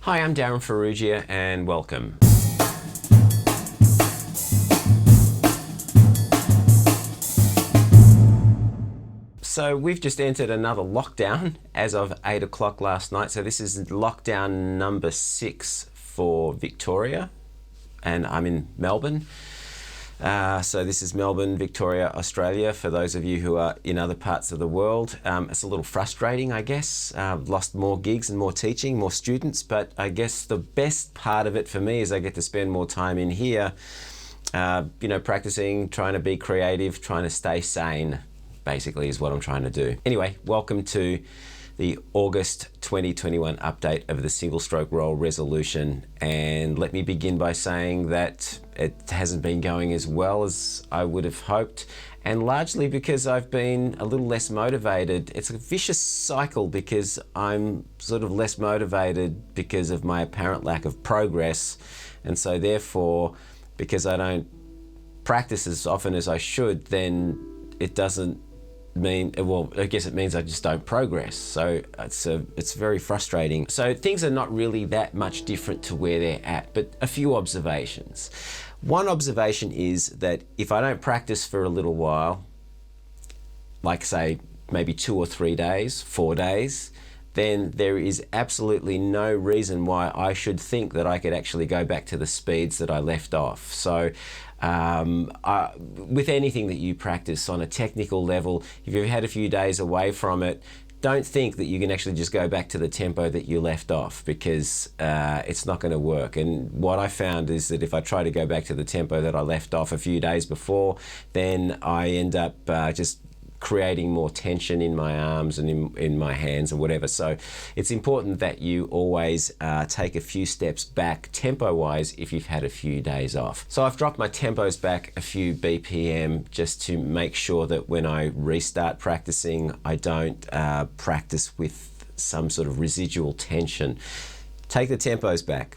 Hi, I'm Darryn Farrugia and welcome. So we've just entered another lockdown as of 8 o'clock last night. So this is lockdown number 6 for Victoria, and I'm in Melbourne. So this is Melbourne, Victoria, Australia, for those of you who are in other parts of the world. It's a little frustrating, I guess. Lost more gigs and more teaching, more students, but I guess the best part of it for me is I get to spend more time in here, practicing, trying to be creative, trying to stay sane, basically is what I'm trying to do. Anyway, welcome to the August 2021 update of the single stroke roll resolution. And let me begin by saying that it hasn't been going as well as I would have hoped, and largely because I've been a little less motivated. It's a vicious cycle because I'm sort of less motivated because of my apparent lack of progress, and so therefore, because I don't practice as often as I should, then it doesn't mean, well, I guess it means I just don't progress. So it's very frustrating. So things are not really that much different to where they're at, but a few observations. One observation is that if I don't practice for a little while, like say maybe 2 or 3 days, 4 days, then there is absolutely no reason why I should think that I could actually go back to the speeds that I left off. So with anything that you practice on a technical level, if you've had a few days away from it, don't think that you can actually just go back to the tempo that you left off, because it's not going to work. And what I found is that if I try to go back to the tempo that I left off a few days before, then I end up just creating more tension in my arms and in my hands and whatever. So it's important that you always take a few steps back tempo-wise if you've had a few days off. So I've dropped my tempos back a few BPM just to make sure that when I restart practicing, I don't practice with some sort of residual tension. Take the tempos back.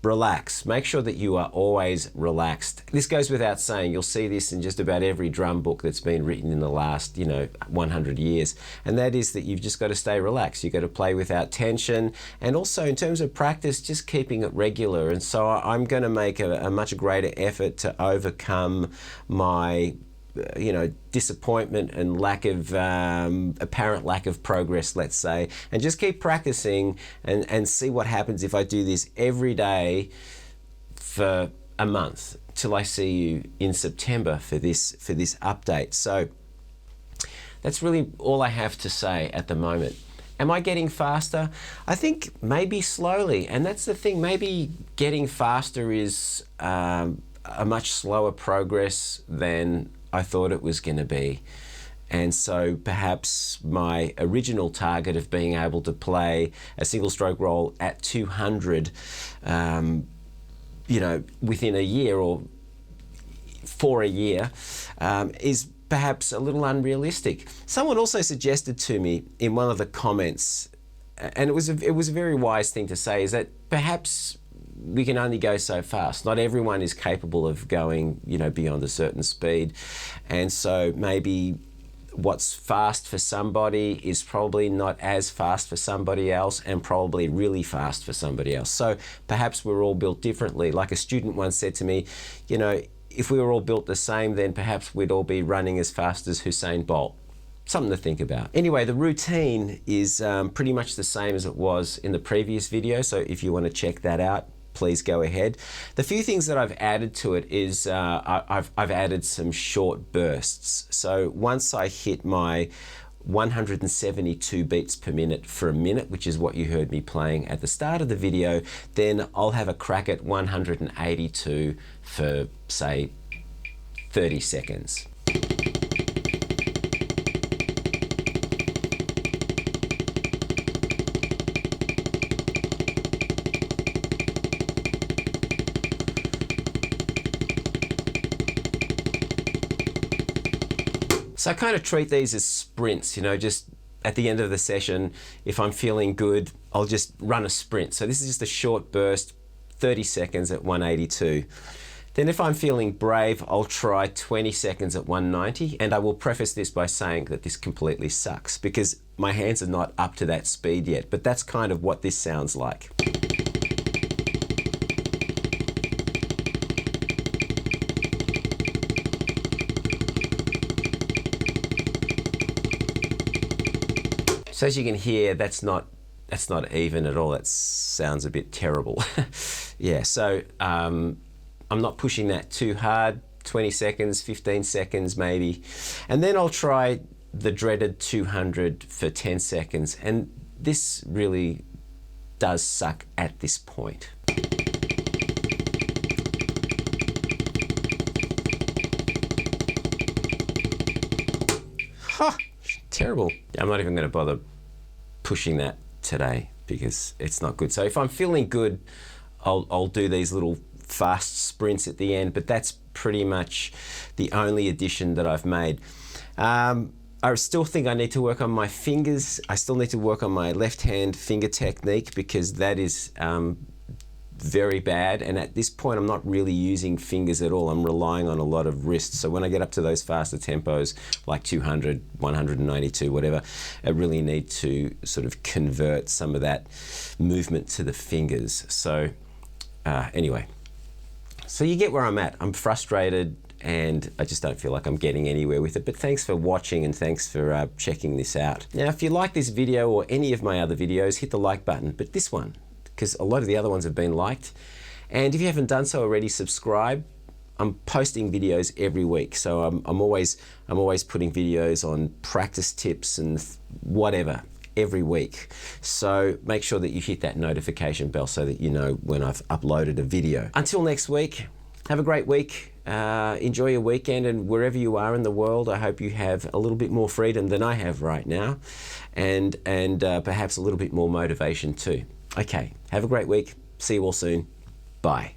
Relax. Make sure that you are always relaxed. This goes without saying. You'll see this in just about every drum book that's been written in the last, 100 years. And that is that you've just got to stay relaxed. You've got to play without tension. And also in terms of practice, just keeping it regular. And so I'm going to make a much greater effort to overcome my disappointment and apparent lack of progress, let's say, and just keep practicing and see what happens if I do this every day for a month till I see you in September for this update. So that's really all I have to say at the moment. Am I getting faster? I think maybe slowly, and that's the thing. Maybe getting faster is a much slower progress than I thought it was going to be. And so perhaps my original target of being able to play a single stroke roll at 200, within a year or for a year, is perhaps a little unrealistic. Someone also suggested to me in one of the comments, and it was a very wise thing to say, is that perhaps we can only go so fast. Not everyone is capable of going, beyond a certain speed. And so maybe what's fast for somebody is probably not as fast for somebody else, and probably really fast for somebody else. So perhaps we're all built differently. Like a student once said to me, if we were all built the same, then perhaps we'd all be running as fast as Usain Bolt. Something to think about. Anyway, the routine is pretty much the same as it was in the previous video. So if you want to check that out, please go ahead. The few things that I've added to it is I've added some short bursts. So once I hit my 172 beats per minute for a minute, which is what you heard me playing at the start of the video, then I'll have a crack at 182 for, say, 30 seconds. So I kind of treat these as sprints, just at the end of the session, if I'm feeling good, I'll just run a sprint. So this is just a short burst, 30 seconds at 182. Then if I'm feeling brave, I'll try 20 seconds at 190, and I will preface this by saying that this completely sucks because my hands are not up to that speed yet, but that's kind of what this sounds like. So as you can hear, that's not even at all. That sounds a bit terrible. Yeah, so I'm not pushing that too hard, 20 seconds, 15 seconds maybe. And then I'll try the dreaded 200 for 10 seconds. And this really does suck at this point. Huh, terrible. I'm not even going to bother pushing that today because it's not good. So if I'm feeling good, I'll do these little fast sprints at the end, but that's pretty much the only addition that I've made. I still think I need to work on my fingers. I still need to work on my left hand finger technique because that is very bad, and at this point I'm not really using fingers at all. I'm relying on a lot of wrists. So when I get up to those faster tempos like 200, 192, whatever, I really need to sort of convert some of that movement to the fingers. So anyway, so you get where I'm at. I'm frustrated and I just don't feel like I'm getting anywhere with it. But thanks for watching and thanks for checking this out. Now, if you like this video or any of my other videos, hit the like button, but this one, because a lot of the other ones have been liked. And if you haven't done so already, subscribe. I'm posting videos every week, so I'm always putting videos on practice tips and whatever every week. So make sure that you hit that notification bell so that you know when I've uploaded a video. Until next week, have a great week. Enjoy your weekend, and wherever you are in the world, I hope you have a little bit more freedom than I have right now, and perhaps a little bit more motivation too. Okay, have a great week. See you all soon. Bye.